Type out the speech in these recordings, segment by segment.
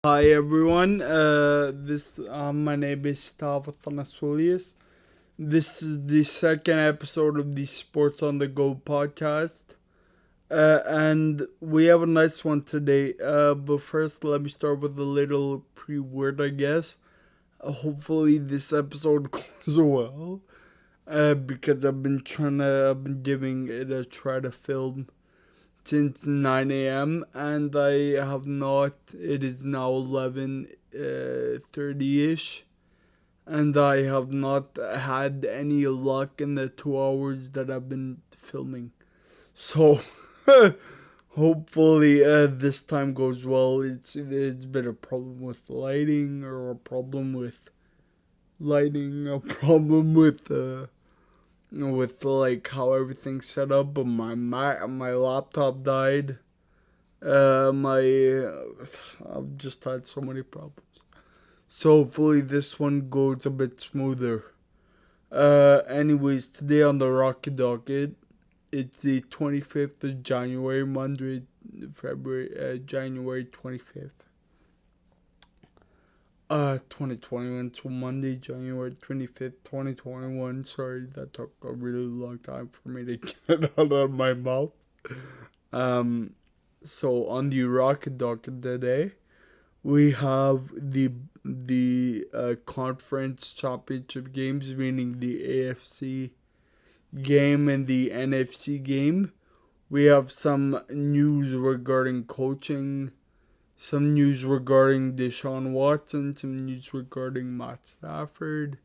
Hi everyone. My name is Stafford. This is the second episode of the Sports on the Go podcast, and we have a nice one today. But first, let me start with a little pre-word, I guess. Hopefully, this episode goes well. Because I've been giving it a try to film since 9 a.m. and I have not. It is now 11:30 ish, and I have not had any luck in the 2 hours that I've been filming. So hopefully this time goes well. It's been a problem with lighting, or a problem with lighting, a problem with like how everything's set up. But my laptop died. I've just had so many problems. So hopefully this one goes a bit smoother. Anyways, today on the Rocket Docket, it's the 25th of January, January 25th. 2021, so Monday, January 25th, 2021. Sorry, that took a really long time for me to get it out of my mouth. Um, so on the Rocket Docket today, we have the conference championship games, meaning the AFC game and the NFC game. We have some news regarding coaching, some news regarding Deshaun Watson, some news regarding Matt Stafford.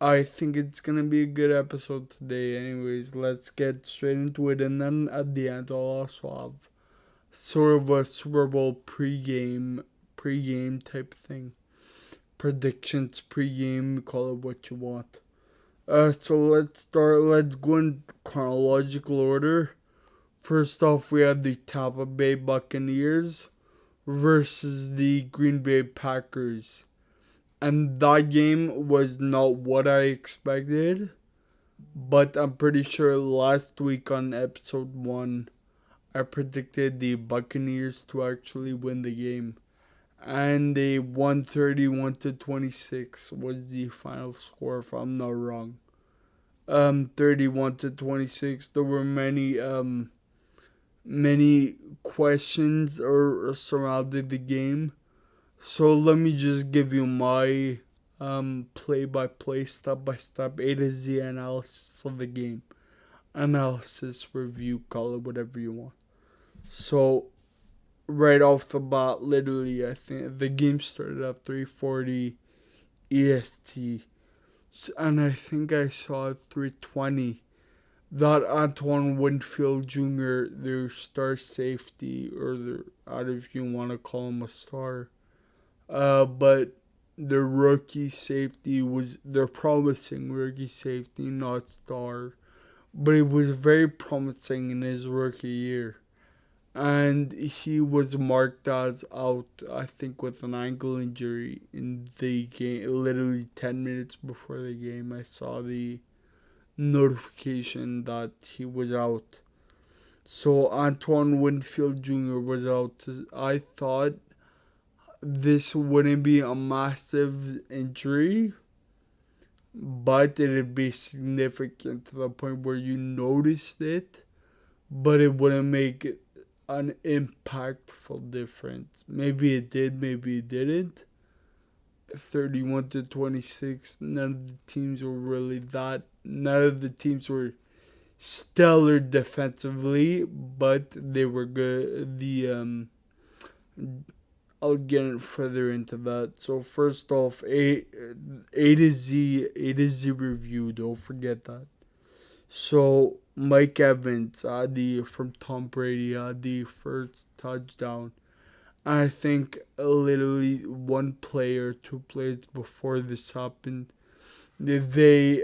I think it's gonna be a good episode today. Anyways, let's get straight into it, and then at the end I'll also have sort of a Super Bowl pregame type thing. Predictions pregame, call it what you want. So let's start. Let's go in chronological order. First off, we had the Tampa Bay Buccaneers versus the Green Bay Packers, and that game was not what I expected. But I'm pretty sure last week on episode 1, I predicted the Buccaneers to actually win the game. And they won 31-26 was the final score, if I'm not wrong. 31-26. There were many questions or surrounded the game. So let me just give you my play by play, step by step, A to Z analysis of the game. Analysis, review, call it whatever you want. So right off the bat, literally, I think the game started at 3:40 EST, and I think I saw at 3:20 that Antoine Winfield Jr., their star safety, or their, I don't know if you want to call him a star, but their rookie safety was their promising rookie safety, not star, but it was very promising in his rookie year. And he was marked as out, I think, with an ankle injury in the game. Literally 10 minutes before the game, I saw the notification that he was out. So Antoine Winfield Jr. was out. I thought this wouldn't be a massive injury, but it'd be significant to the point where you noticed it, but it wouldn't make it an impactful difference. Maybe it did, maybe it didn't. 31-26. None of the teams were stellar defensively, but they were good. I'll get further into that. So first off, A to Z review. Don't forget that. So Mike Evans, from Tom Brady, had the first touchdown. I think literally one player, 2 plays before this happened, they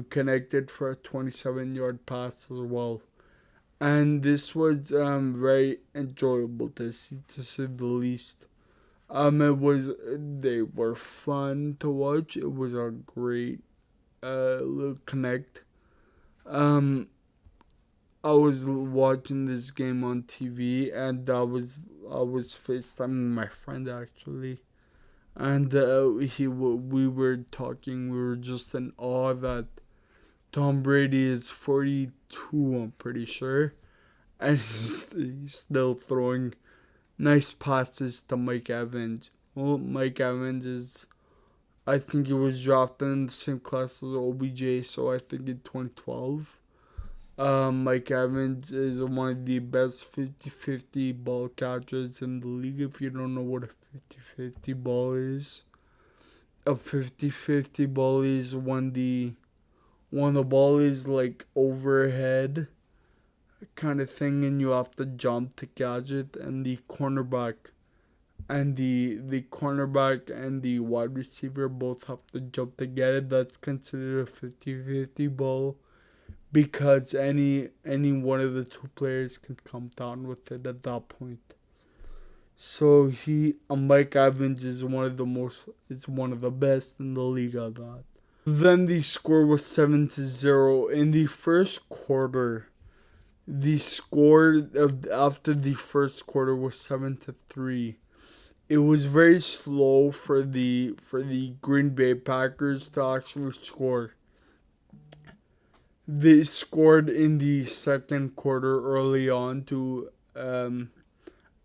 connected for a 27-yard pass as well. And this was very enjoyable to see, the least. They were fun to watch. It was a great little connect. Um, I was watching this game on TV, and I was FaceTiming my friend actually, and we were talking. We were just in awe that Tom Brady is 42. I'm pretty sure, and he's still throwing nice passes to Mike Evans. Well, Mike Evans is, I think he was drafted in the same class as OBJ, so I think in 2012. Mike Evans is one of the best 50-50 ball catchers in the league. If you don't know what a 50-50 ball is, a 50-50 ball is when the ball is like overhead kind of thing and you have to jump to catch it, and the cornerback and the wide receiver both have to jump to get it. That's considered a 50-50 ball, because any one of the two players can come down with it at that point. So Mike Evans is one of the best in the league at that. Then the score was 7-0 in the first quarter. The score after the first quarter was 7-3. It was very slow for the Green Bay Packers to actually score. They scored in the second quarter early on to Aaron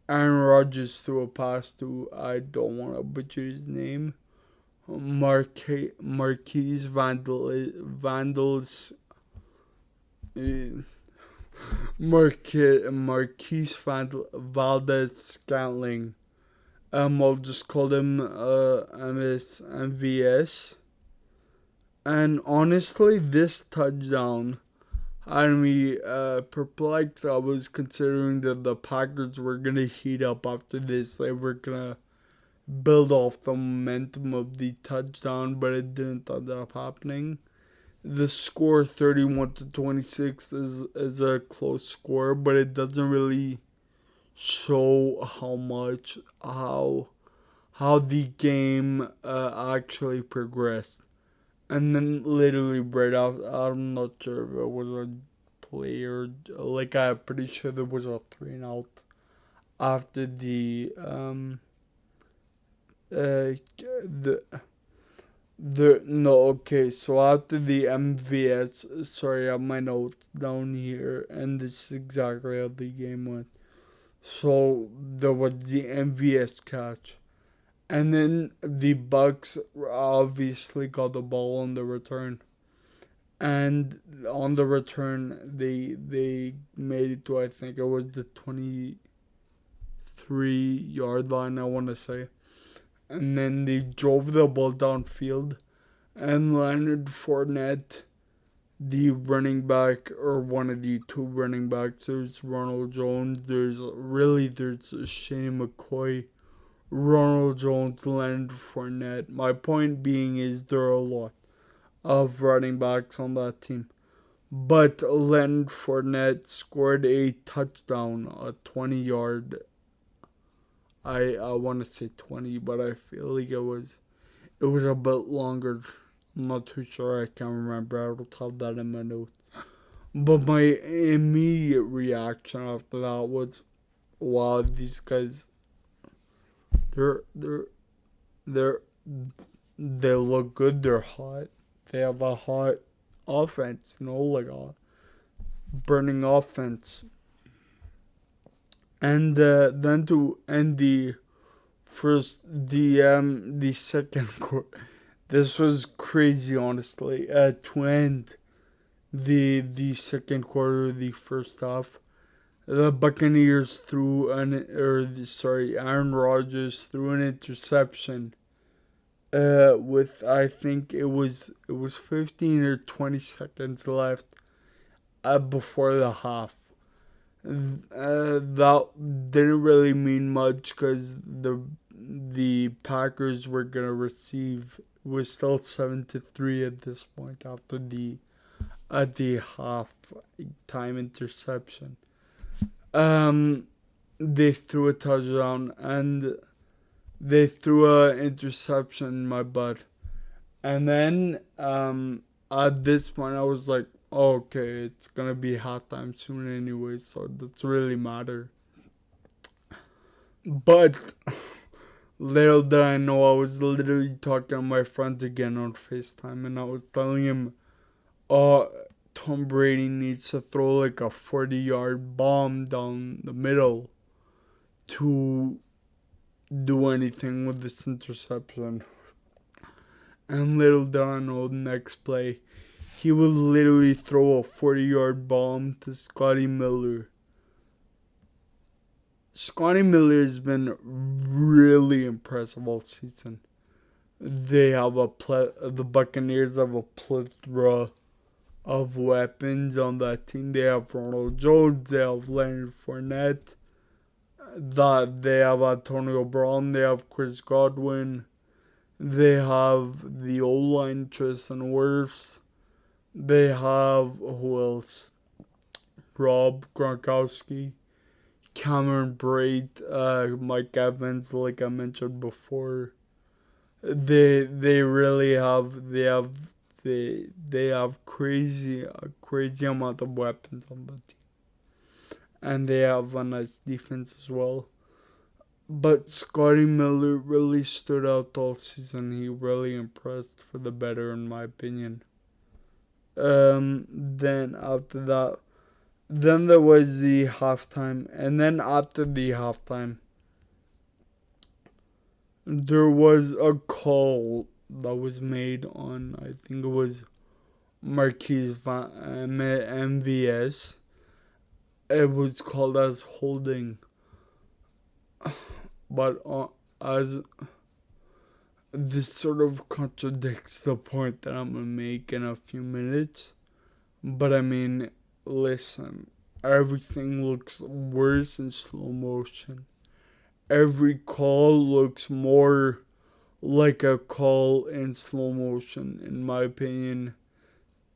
Rodgers threw a pass to, I don't want to butcher his name, Marquise Valdez Scantling. I'll just call him MVS. And honestly, this touchdown had me perplexed. I was considering that the Packers were going to heat up after this. They were going to build off the momentum of the touchdown, but it didn't end up happening. The score 31-26 is a close score, but it doesn't really show how the game actually progressed. And then literally right out, I'm not sure if it was a player, like I'm pretty sure there was a 3-and-out after so after the MVS, sorry, I have my notes down here, and this is exactly how the game went. So there was the MVS catch, and then the Bucks obviously got the ball on the return, and on the return they made it to, I think it was the 23-yard line, I want to say. And then they drove the ball downfield, and Leonard Fournette, the running back, or one of the two running backs, there's Ronald Jones, there's Shane McCoy, Ronald Jones, Leonard Fournette. My point being is there are a lot of running backs on that team. But Leonard Fournette scored a touchdown, a 20-yard. I want to say 20, but I feel like it was a bit longer. I'm not too sure. I can't remember. I don't have that in my notes. But my immediate reaction after that was, wow, these guys, they look good. They're hot. They have a hot offense, like a burning offense. And then to end the second quarter, this was crazy, honestly. To end the second quarter, the first half, the Buccaneers Aaron Rodgers threw an interception. With, I think it was 15 or 20 seconds left before the half. That didn't really mean much because the Packers were gonna receive. It was still 7-3 at this point after the half time interception. They threw a touchdown and they threw an interception in my butt, and then at this point I was like, Okay, it's gonna be halftime soon anyway, so it doesn't really matter. But little did I know, I was literally talking to my friend again on FaceTime, and I was telling him, uh, Tom Brady needs to throw like a 40-yard bomb down the middle to do anything with this interception. And little did I know, the next play, he would literally throw a 40-yard bomb to Scotty Miller. Scotty Miller has been really impressive all season. They have the Buccaneers have a plethora of weapons on that team. They have Ronald Jones, they have Leonard Fournette, they have Antonio Brown, they have Chris Godwin, they have the O-line Tristan Wirfs, they have, who else? Rob Gronkowski, Cameron Brate, Mike Evans, like I mentioned before. They really have they have a crazy amount of weapons on the team, and they have a nice defense as well. But Scotty Miller really stood out all season. He really impressed for the better, in my opinion. Then after that, then there was the halftime, and then after the halftime, there was a call that was made on, I think it was Marquise MVS. It was called as holding, but as this sort of contradicts the point that I'm gonna make in a few minutes. But I mean, listen, everything looks worse in slow motion. Every call looks more like a call in slow motion, in my opinion.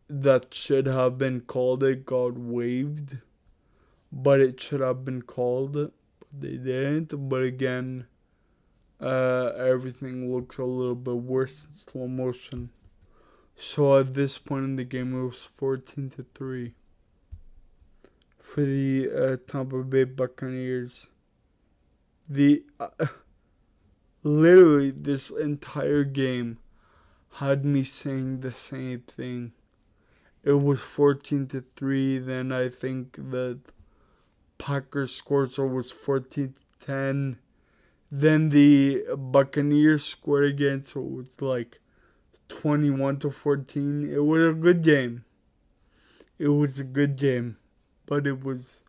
That should have been called. It got waived, but it should have been called. But they didn't. But again, everything looks a little bit worse in slow motion. So at this point in the game, it was 14-3 for the Tampa Bay Buccaneers. The literally this entire game had me saying the same thing. It was 14-3. Then I think the Packers scored, so it was 14-10. Then the Buccaneers scored again, so it was like 21-14. It was a good game. It was a good game, but it was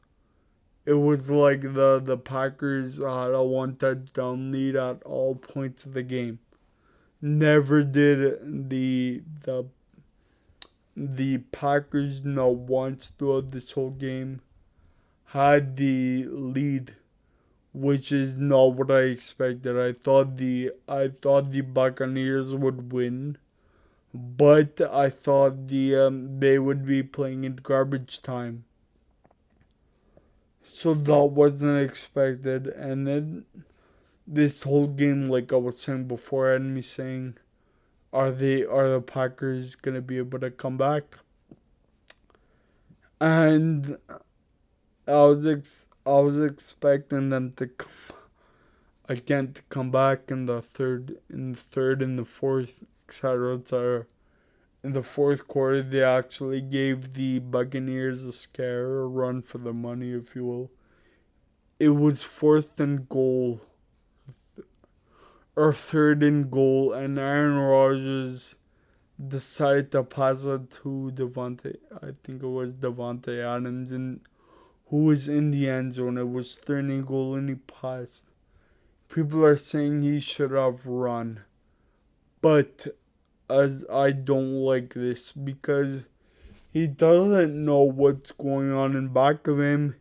like the Packers had a one touchdown lead at all points of the game. Never did the Packers not once throughout this whole game had the lead, which is not what I expected. I thought the Buccaneers would win, but I thought they would be playing in garbage time. So that wasn't expected. And then this whole game, like I was saying before, had me saying, are the Packers gonna be able to come back? And I was expecting them to come back in the third, in the fourth, etc., etc. In the fourth quarter, they actually gave the Buccaneers a scare, a run for the money, if you will. It was fourth and goal, or third and goal, and Aaron Rodgers decided to pass it to I think it was Devontae Adams, and who was in the end zone. It was third and goal, and he passed. People are saying he should have run, but as I don't like this because he doesn't know what's going on in back of him.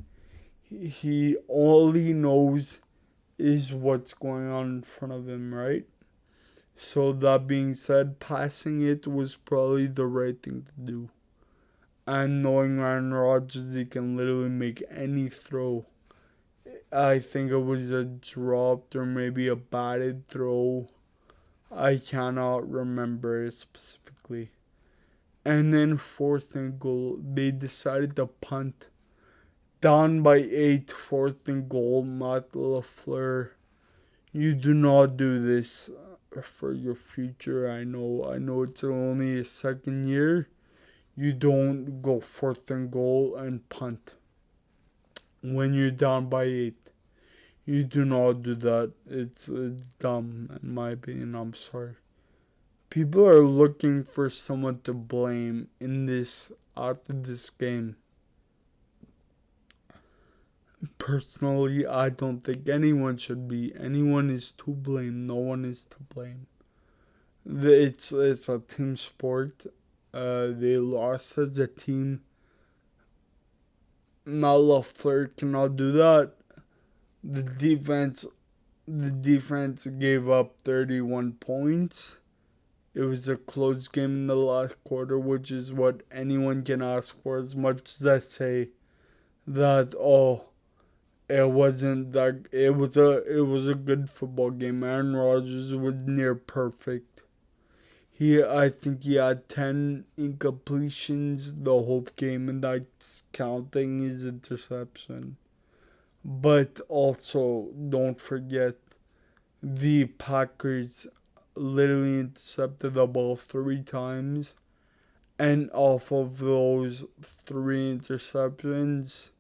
All he knows is what's going on in front of him, right? So that being said, passing it was probably the right thing to do. And knowing Aaron Rodgers, he can literally make any throw. I think it was a dropped or maybe a batted throw. I cannot remember it specifically. And then 4th and goal, they decided to punt. Down by 8, 4th and goal, Matt LaFleur. You do not do this for your future. I know it's only a second year. You don't go 4th and goal and punt when you're down by 8. You do not do that. It's dumb in my opinion. I'm sorry. People are looking for someone to blame in this after this game. Personally, I don't think anyone should be. Anyone is to blame. No one is to blame. It's a team sport. They lost as a team. Matt LaFleur cannot do that. The defense gave up 31 points. It was a close game in the last quarter, which is what anyone can ask for. As much as I say that, it wasn't that. It was a good football game. Aaron Rodgers was near perfect. I think he had 10 incompletions the whole game, and that's counting his interception. But also, don't forget, the Packers literally intercepted the ball 3 times, and off of those 3 interceptions,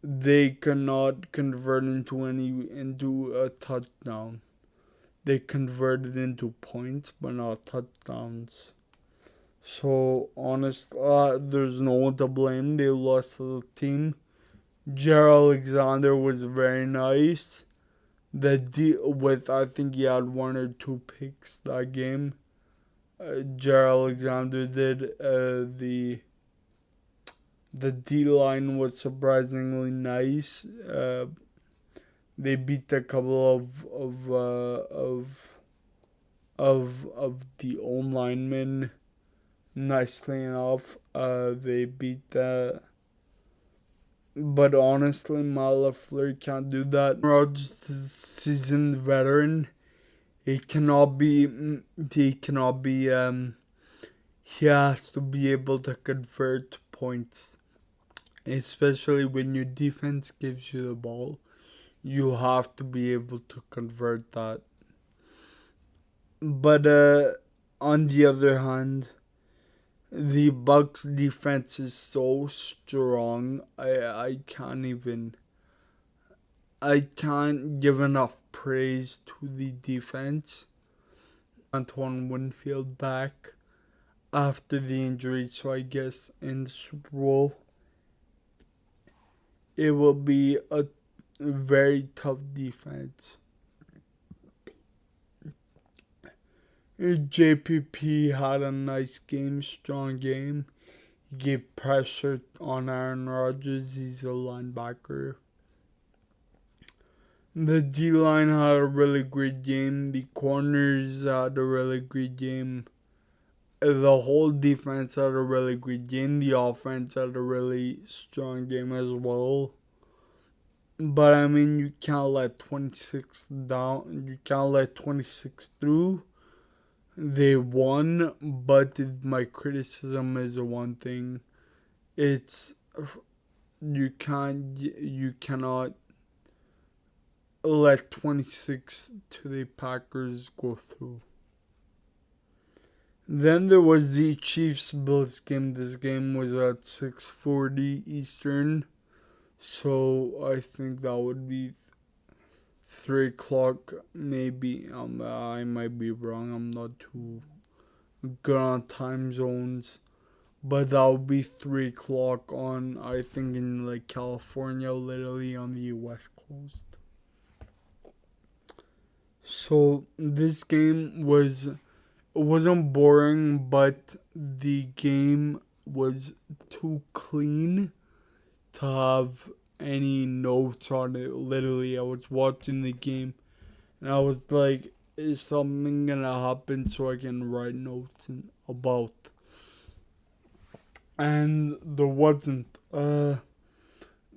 they cannot convert into a touchdown. They converted into points, but not touchdowns. So honestly, there's no one to blame. They lost to the team. Gerald Alexander was very nice. I think he had 1 or 2 picks that game. Gerald Alexander did. The D line was surprisingly nice. They beat a couple of the own linemen nicely enough. They beat that. But honestly, Matt LaFleur can't do that. Rodgers is a seasoned veteran. He cannot be. He has to be able to convert points, especially when your defense gives you the ball. You have to be able to convert that. But on the other hand, the Bucks defense is so strong. I can't give enough praise to the defense. Antoine Winfield back after the injury, so I guess in the Super Bowl it will be a very tough defense. JPP had a nice game, strong game. He gave pressure on Aaron Rodgers. He's a linebacker. The D-line had a really great game. The corners had a really great game. The whole defense had a really great game. The offense had a really strong game as well. But I mean, you can't let 26 down. You can't let 26 through. They won, but my criticism is one thing. It's you cannot let 26 to the Packers go through. Then there was the Chiefs-Bills game. This game was at 6:40 Eastern, so I think that would be 3 o'clock, maybe. I might be wrong. I'm not too good on time zones. But that would be 3 o'clock on, I think, in like California, literally on the West Coast. So this game wasn't boring, but the game was too clean to have any notes on it. Literally, I was watching the game and I was like, is something gonna happen so I can write notes about? And there wasn't.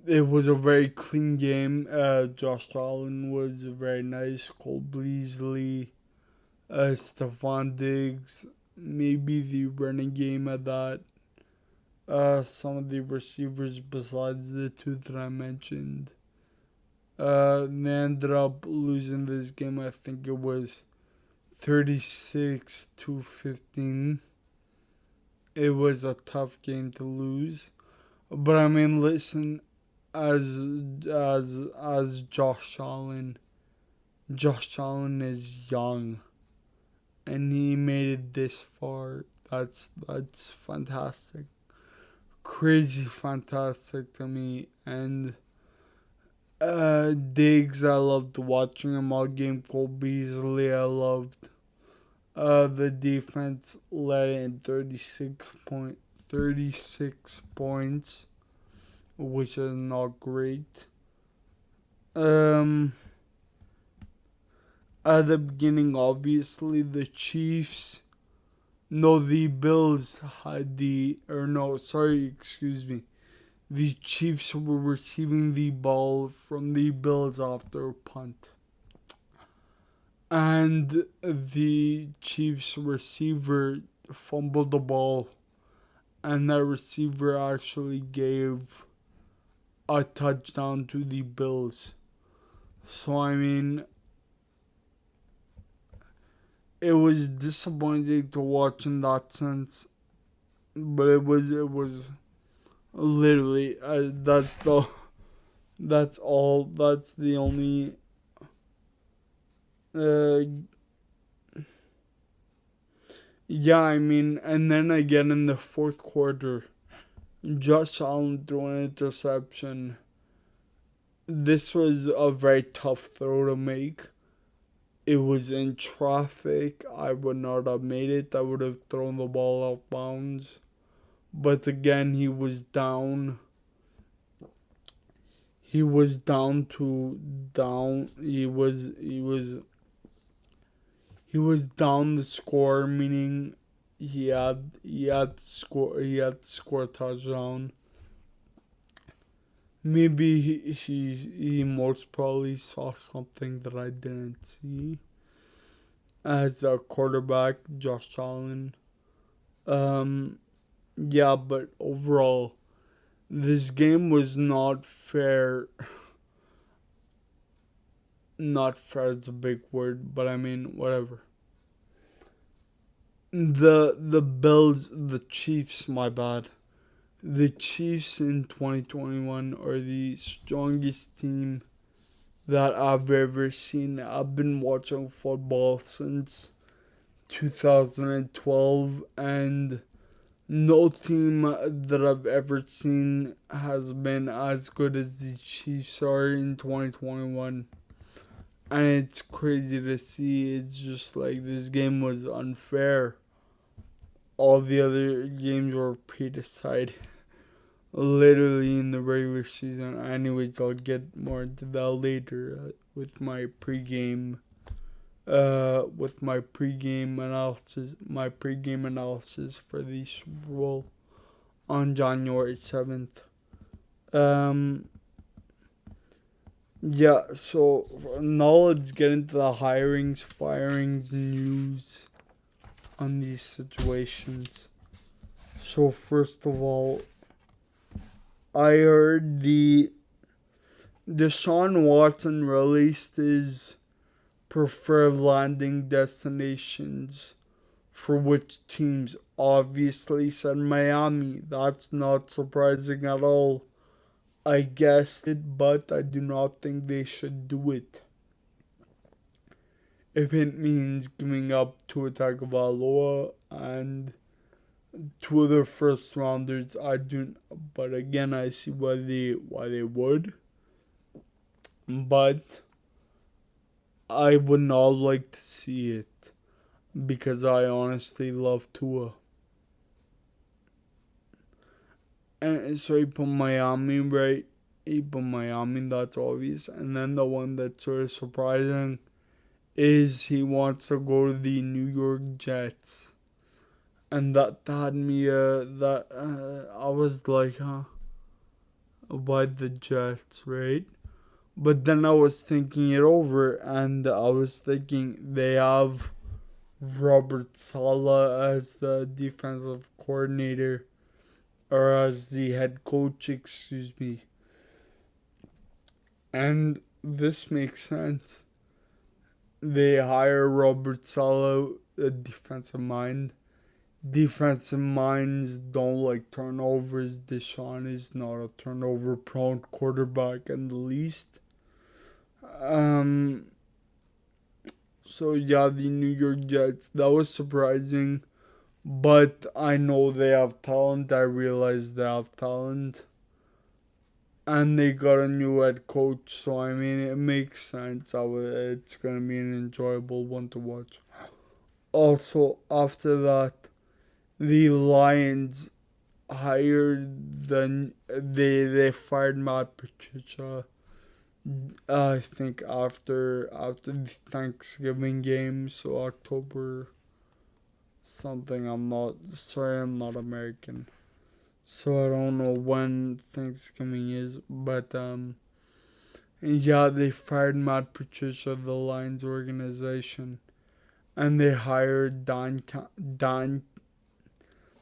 It was a very clean game. Josh Allen was very nice. Cole Beasley, Stephon Diggs, maybe the running game at that. Some of the receivers besides the two that I mentioned. They ended up losing this game. I think it was 36-15. It was a tough game to lose. But I mean, listen, as Josh Allen is young, and he made it this far. That's fantastic, crazy fantastic to me. And Diggs, I loved watching him all game. Cole Beasley, I loved. The defense led in 36 points, which is not great. At the beginning, obviously, the Bills had the Chiefs were receiving the ball from the Bills after a punt. And the Chiefs receiver fumbled the ball, and that receiver actually gave a touchdown to the Bills. So, I mean, it was disappointing to watch in that sense, but it was literally that's the only yeah, I mean, and then again in the fourth quarter, Josh Allen threw an interception. This was a very tough throw to make. It was in traffic. I would not have made it. I would have thrown the ball out of bounds. But again, he was down. He was down. He was down the score, meaning he had to score a touchdown. Maybe he most probably saw something that I didn't see. As a quarterback, Josh Allen. Yeah, but overall, this game was not fair. Not fair is a big word, but I mean, whatever. The Chiefs, my bad. The Chiefs in 2021 are the strongest team that I've ever seen. I've been watching football since 2012, and no team that I've ever seen has been as good as the Chiefs are in 2021. And it's crazy to see. It's just like this game was unfair. All the other games were pre-decided. Literally in the regular season. Anyways, I'll get more into that later with my pregame analysis for the Super Bowl on January 7th. Yeah, so now let's get into the hirings, firings news on these situations. So first of all, I heard the Deshaun Watson released his preferred landing destinations, for which teams obviously said Miami. That's not surprising at all. I guessed it, but I do not think they should do it. If it means giving up Tua Tagovailoa and two other first rounders, I do. But again, I see why they would. But I would not like to see it because I honestly love Tua. And so he put Miami, right? He put Miami, that's obvious. And then the one that's sort of surprising is he wants to go to the New York Jets. And that had me, I was like, huh? Why the Jets, right? But then I was thinking it over, and I was thinking they have Robert Saleh as the defensive coordinator, or as the head coach, excuse me. And this makes sense. They hire Robert Saleh, a defensive mind. Defensive minds don't like turnovers. Deshaun is not a turnover prone quarterback in the least. Um, so yeah, the New York Jets, that was surprising. But I know they have talent. I realize they have talent. And they got a new head coach, so I mean, it makes sense. It's going to be an enjoyable one to watch. Also, after that, the Lions hired they fired Matt Patricia. I think after the Thanksgiving game, so October something. I'm not American, so I don't know when Thanksgiving is. But yeah, they fired Matt Patricia of the Lions organization, and they hired Don.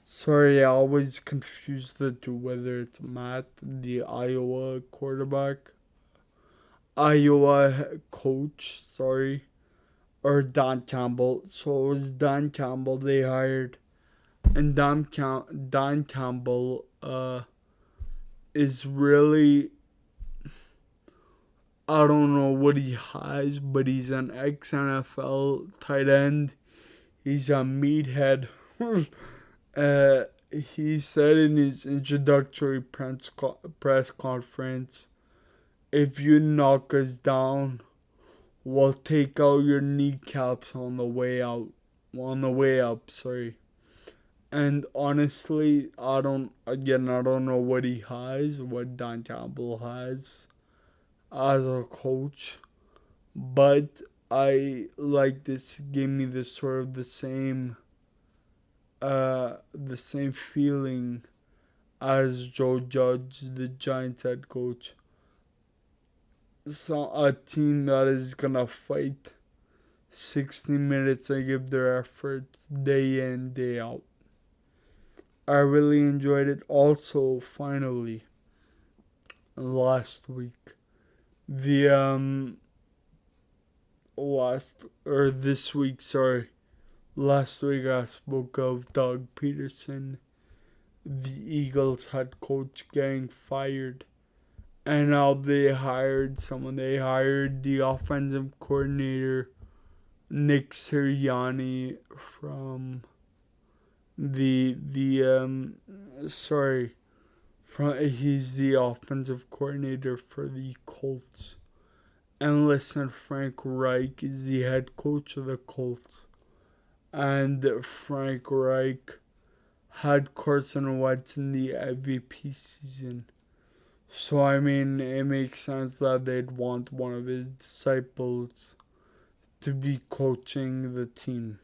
Sorry, I always confuse the two, whether it's Matt, the Iowa quarterback, Iowa coach, sorry, or Don Campbell. So it was Don Campbell they hired, and Don Campbell is really, I don't know what he has, but he's an ex NFL tight end. He's a meathead. He said in his introductory press conference, "If you knock us down, we'll take out your kneecaps on the way out, on the way up." Sorry. And honestly, I don't know what he has, what Don Campbell has as a coach, but I like this. Gave me this sort of the same feeling as Joe Judge, the Giants head coach. So a team that is gonna fight 60 minutes and give their efforts day in, day out. I really enjoyed it. Also, finally, last week, the this week, sorry, last week I spoke of Doug Peterson, the Eagles head coach, getting fired. And now they hired someone. They hired the offensive coordinator, Nick Sirianni, from he's the offensive coordinator for the Colts. And listen, Frank Reich is the head coach of the Colts. And Frank Reich had Carson Wentz in the MVP season. So, I mean, it makes sense that they'd want one of his disciples to be coaching the team.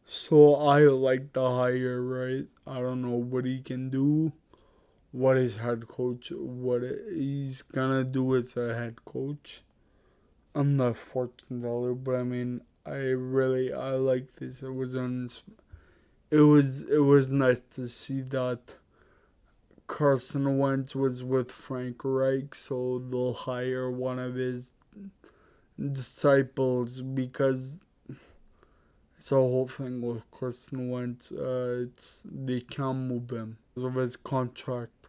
So, I like the hire, right? I don't know what he can do, what his head coach, what he's gonna do as a head coach. I'm not a fortune teller, but I mean, I like this. It was nice to see that Carson Wentz was with Frank Reich, so they'll hire one of his disciples because it's a whole thing with Carson Wentz. They can't move him because of his contract.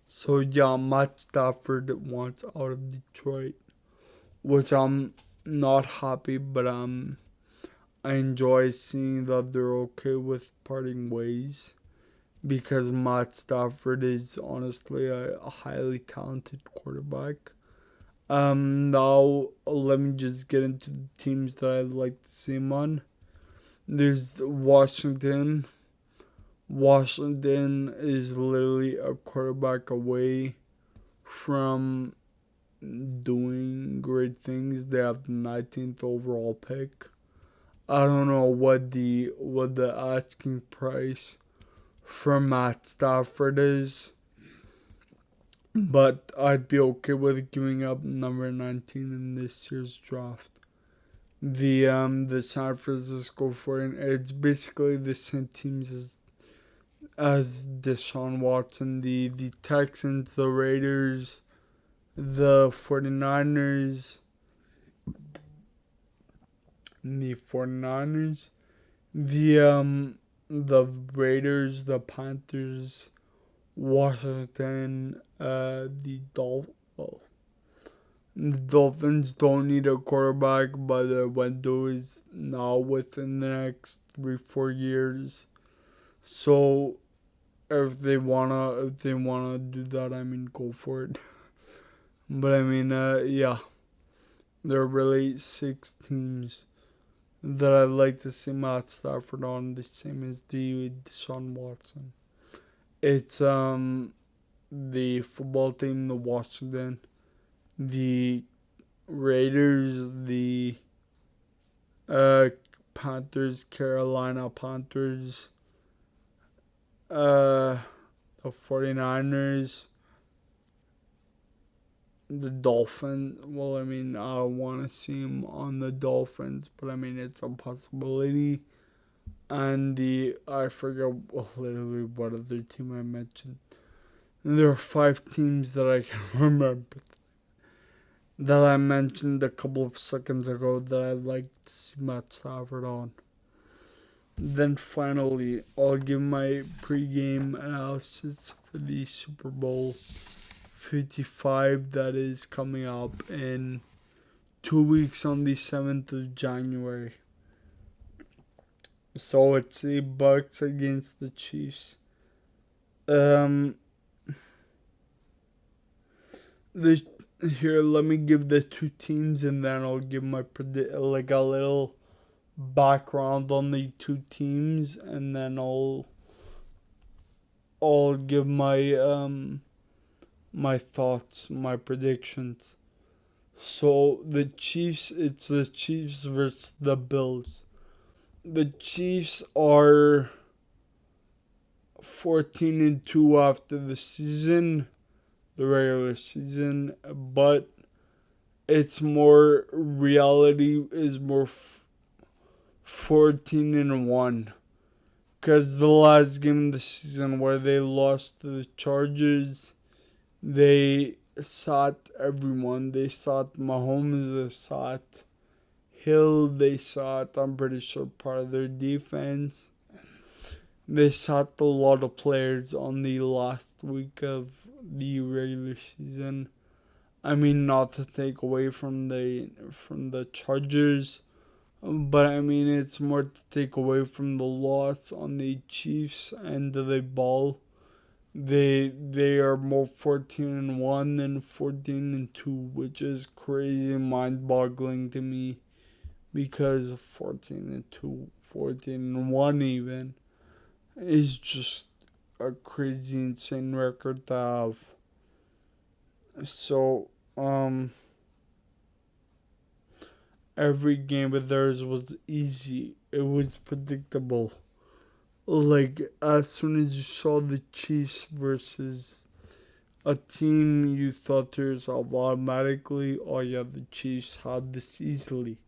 So yeah, Matt Stafford wants out of Detroit, which I'm not happy, but I enjoy seeing that they're okay with parting ways, because Matt Stafford is honestly a highly talented quarterback. Now let me just get into the teams that I'd like to see him on. There's Washington. Washington is literally a quarterback away from doing great things. They have the 19th overall pick. I don't know what the asking price for Matt Stafford is, but I'd be okay with giving up number 19 in this year's draft. the San Francisco 49ers. It's basically the same teams as Deshaun Watson. The Texans, the Raiders, the 49ers, the Raiders, the Panthers, Washington, the Dolphins don't need a quarterback, but their window is now within the next 3-4 years. So if they wanna do that, I mean, go for it. But I mean, yeah, there are really 6 teams that I'd like to see Matt Stafford on, the same as Deshaun Watson. It's the football team, the Washington, the Raiders, the Panthers, Carolina Panthers, the 49ers, the Dolphins. Well, I mean, I don't want to see him on the Dolphins, but I mean, it's a possibility. And I forget literally what other team I mentioned. And there are 5 teams that I can remember that I mentioned a couple of seconds ago that I'd like to see Matt Stafford on. Then finally, I'll give my pregame analysis for the Super Bowl 55 that is coming up in 2 weeks on the 7th of January. So it's the Bucks against the Chiefs. Here, let me give the 2 teams, and then I'll give my a little background on the 2 teams, and then I'll give my my thoughts, my predictions. So the Chiefs, it's the Chiefs versus the Bills. The Chiefs are 14-2 after the season, the regular season, but it's more reality is more 14-1, because the last game of the season where they lost to the Chargers, they sat everyone. They sat Mahomes, they sat Hill, they sat, I'm pretty sure, part of their defense. They sat a lot of players on the last week of the regular season. I mean, not to take away from the Chargers, but I mean, it's more to take away from the loss on the Chiefs end of the ball. They are more 14-1 than 14-2, which is crazy, mind-boggling to me, because 14-2, 14-1 even, is just a crazy, insane record to have. So, every game of theirs was easy. It was predictable. Like, as soon as you saw the Chiefs versus a team, you thought to yourself automatically, oh yeah, the Chiefs had this easily.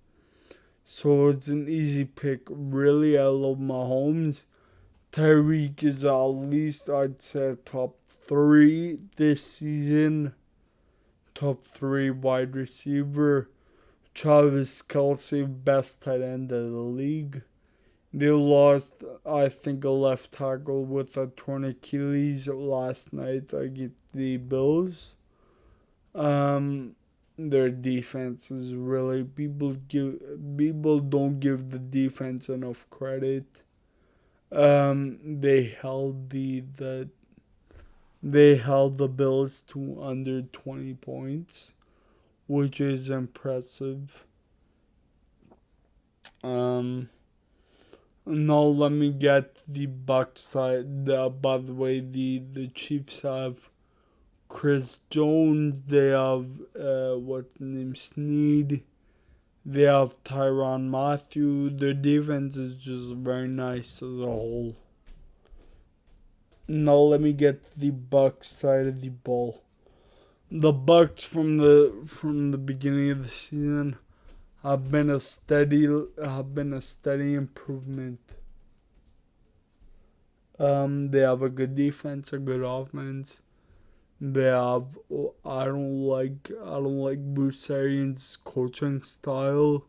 So it's an easy pick. Really, I love Mahomes. Tyreek is at least, I'd say, top 3 this season. Top 3 wide receiver. Travis Kelce, best tight end of the league. They lost, I think, a left tackle with a torn Achilles last night against the Bills. Their defense is really, people don't give the defense enough credit. They held the Bills to under 20 points, which is impressive. Now let me get the Bucks side. By the way, the Chiefs have Chris Jones. They have what's his name, Snead. They have Tyrann Mathieu. Their defense is just very nice as a whole. Now let me get the Bucks side of the ball. The Bucks from the beginning of the season have been a steady improvement. They have a good defense, a good offense. They have I don't like Bruce Arians' coaching style,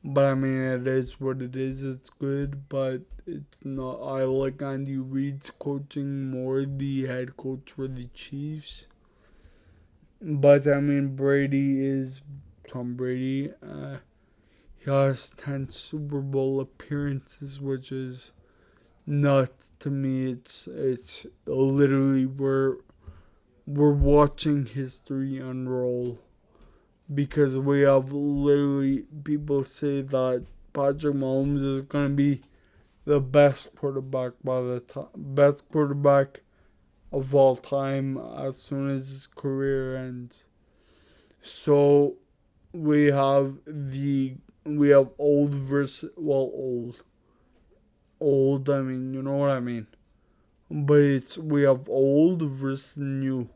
but I mean it is what it is. It's good, but it's not. I like Andy Reid's coaching more, the head coach for the Chiefs. But I mean Brady is Tom Brady. He has 10 Super Bowl appearances, which is nuts to me. It's literally we're watching history unroll, because we have literally people say that Patrick Mahomes is gonna be the best quarterback best quarterback of all time as soon as his career ends. So we have old versus old. I mean, you know what I mean. But we have old versus new.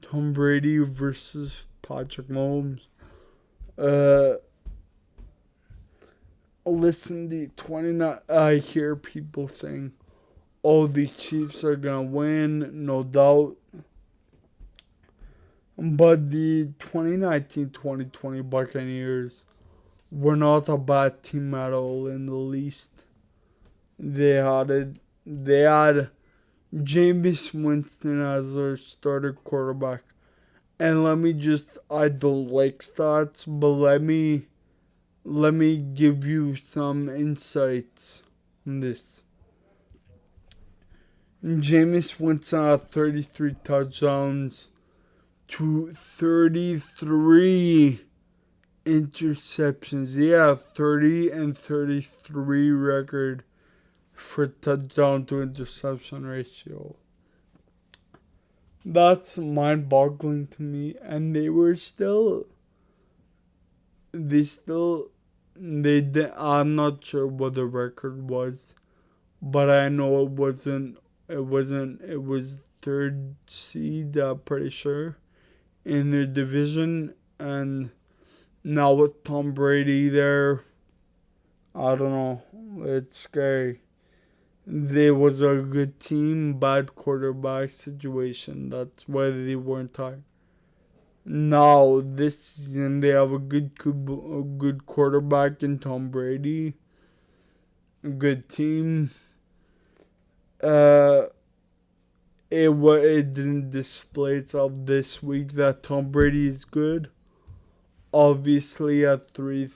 Tom Brady versus Patrick Mahomes. Listen, the 29. I hear people saying, "Oh, the Chiefs are gonna win, no doubt." But the 2019-2020 Buccaneers were not a bad team at all in the least. They had Jameis Winston as their starter quarterback. And I don't like stats, but let me give you some insights on this. Jameis Winston had 33 touchdowns to 33 interceptions. He had 30 and 33 record for touchdown to interception ratio. That's mind-boggling to me. And I'm not sure what the record was, but I know it was third seed, I'm pretty sure, in their division. And now with Tom Brady there, I don't know, it's scary. They was a good team, bad quarterback situation. That's why they weren't high. Now this season they have a good quarterback in Tom Brady, a good team. It didn't display itself this week that Tom Brady is good. Obviously, at three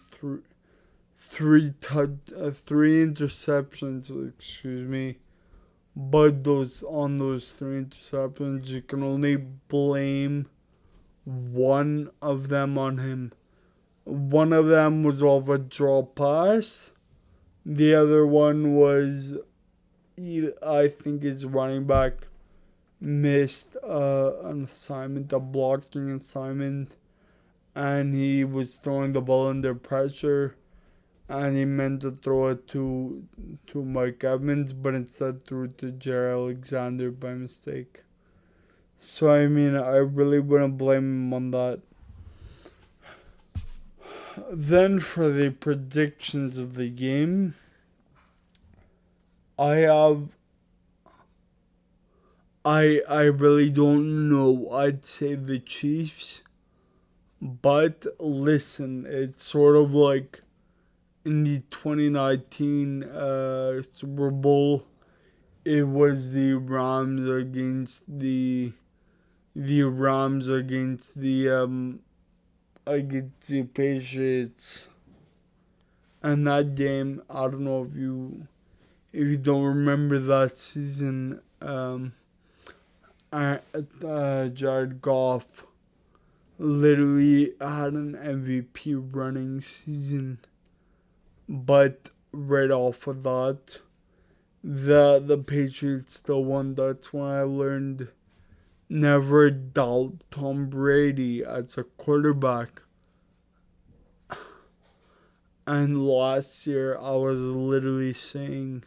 interceptions, excuse me. But on those three interceptions, you can only blame one of them on him. One of them was off a draw pass. The other one was, I think his running back missed an assignment, a blocking assignment, and he was throwing the ball under pressure, and he meant to throw it to Mike Evans, but instead threw it to Jair Alexander by mistake. So I mean, I really wouldn't blame him on that. Then for the predictions of the game, I really don't know. I'd say the Chiefs. But listen, it's sort of like in the 2019 Super Bowl, it was the Rams against the Patriots. And that game, I don't know if you don't remember that season, Jared Goff literally had an MVP running season, but right off of that, the Patriots still won. That's when I learned never doubt Tom Brady as a quarterback. And last year, I was literally saying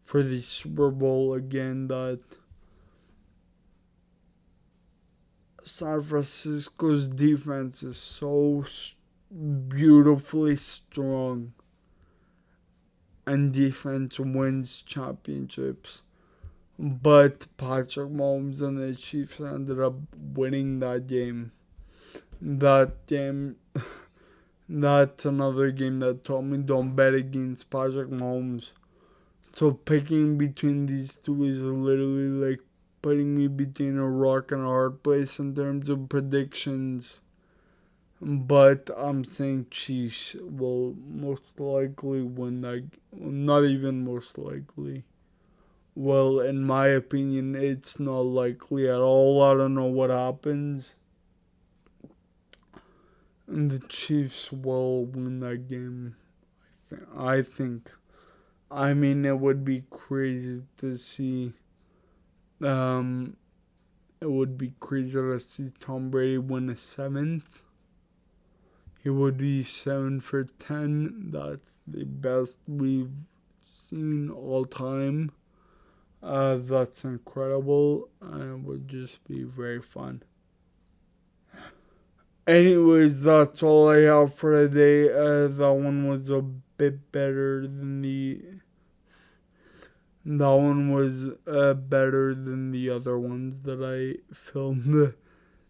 for the Super Bowl again that San Francisco's defense is so beautifully strong, and defense wins championships. But Patrick Mahomes and the Chiefs ended up winning that game. That game, that's another game that told me don't bet against Patrick Mahomes. So picking between these two is literally like putting me between a rock and a hard place in terms of predictions. But I'm saying Chiefs will most likely win that. Not even most likely. Well, in my opinion, it's not likely at all. I don't know what happens. And the Chiefs will win that game. I think. I mean, it would be crazy to see. It would be crazy to see Tom Brady win a 7th. He would be 7 for 10. That's the best we've seen all time. That's incredible, and it would just be very fun. Anyways, that's all I have for today. That one was a bit better than the. That one was better than the other ones that I filmed.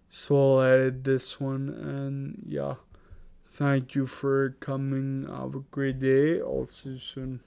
So I'll edit this one, and yeah. Thank you for coming. Have a great day. I'll see you soon.